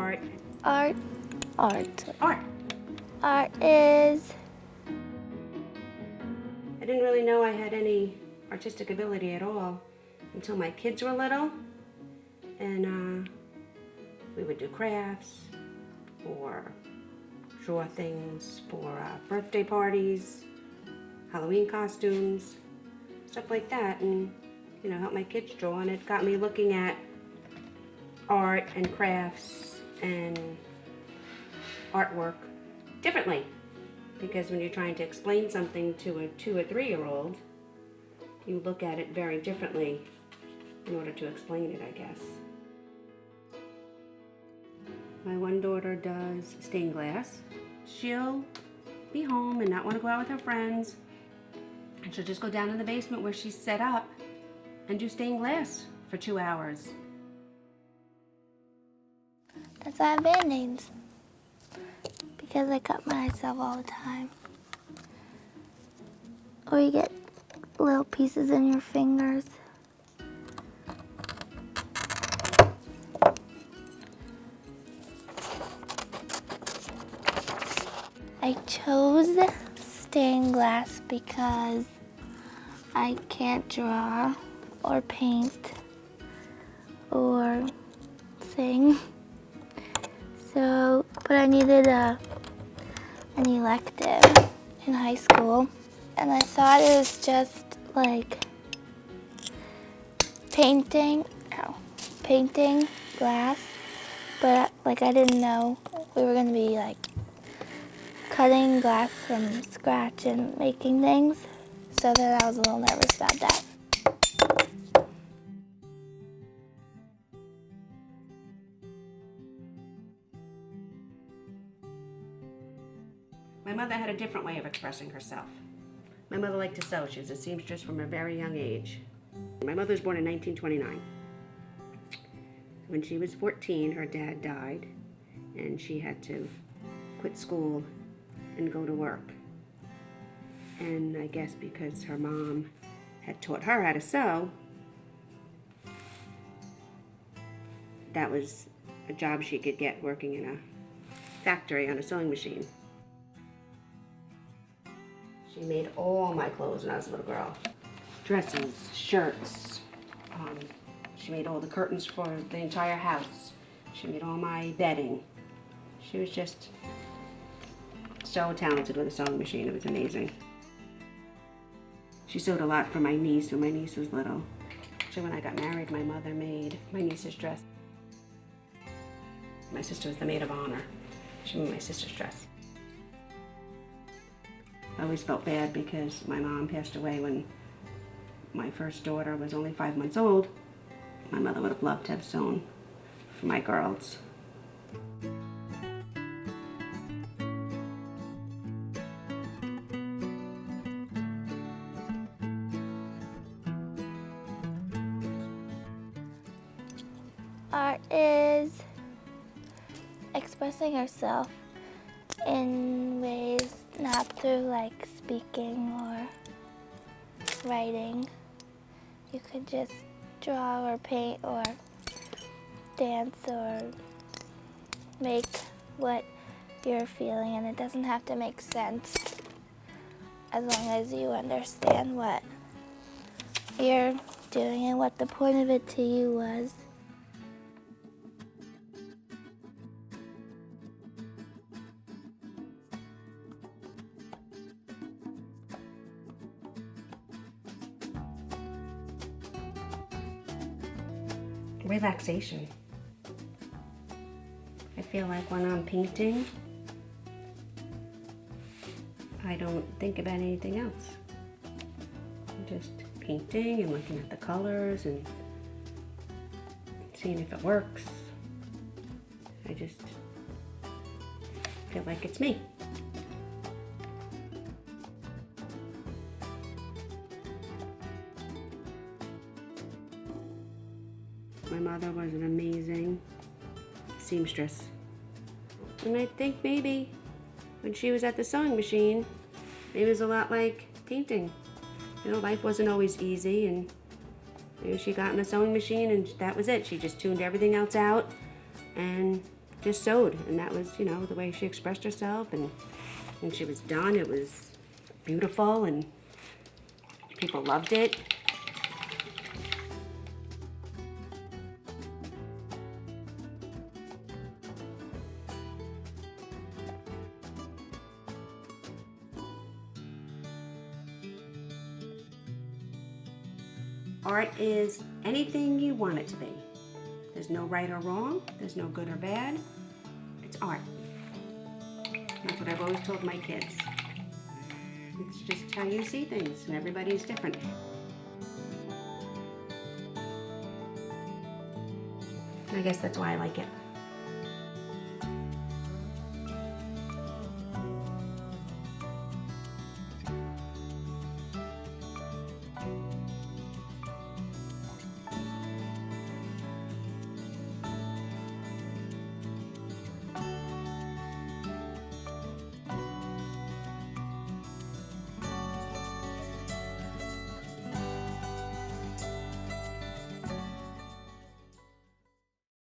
art? Art. Art. Art is... I didn't really know I had any artistic ability at all until my kids were little. And we would do crafts or draw things for birthday parties, Halloween costumes, stuff like that, and help my kids draw. And it got me looking at art and crafts and artwork differently, because when you're trying to explain something to a 2 or 3-year-old, you look at it very differently in order to explain it, I guess. My one daughter does stained glass. She'll be home and not want to go out with her friends, and she'll just go down in the basement where she's set up and do stained glass for 2 hours. That's why I have band-aids. Because I cut myself all the time. Or you get little pieces in your fingers. I chose stained glass because I can't draw or paint or sing. So, but I needed an elective in high school, and I thought it was just like painting glass, but like I didn't know we were gonna be like cutting glass from scratch and making things, so then I was a little nervous about that. My mother had a different way of expressing herself. My mother liked to sew. She was a seamstress from a very young age. My mother was born in 1929. When she was 14, her dad died, and she had to quit school and go to work. And I guess because her mom had taught her how to sew, that was a job she could get working in a factory on a sewing machine. She made all my clothes when I was a little girl. Dresses, shirts. She made all the curtains for the entire house. She made all my bedding. She was just so talented with a sewing machine. It was amazing. She sewed a lot for my niece when my niece was little. Actually, when I got married, my mother made my niece's dress. My sister was the maid of honor. She made my sister's dress. I always felt bad because my mom passed away when my first daughter was only 5 months old. My mother would have loved to have sewn for my girls. Art is expressing yourself in ways not through like speaking or writing. You could just draw or paint or dance or make what you're feeling, and it doesn't have to make sense as long as you understand what you're doing and what the point of it to you was. Relaxation. I feel like when I'm painting, I don't think about anything else. I'm just painting and looking at the colors and seeing if it works. I just feel like it's me. My mother was an amazing seamstress. And I think maybe when she was at the sewing machine, it was a lot like painting. Life wasn't always easy, and maybe she got in the sewing machine and that was it. She just tuned everything else out and just sewed, and that was, you know, the way she expressed herself. And when she was done, it was beautiful, and people loved it. Art is anything you want it to be. There's no right or wrong. There's no good or bad. It's art. That's what I've always told my kids. It's just how you see things, and everybody's different. I guess that's why I like it.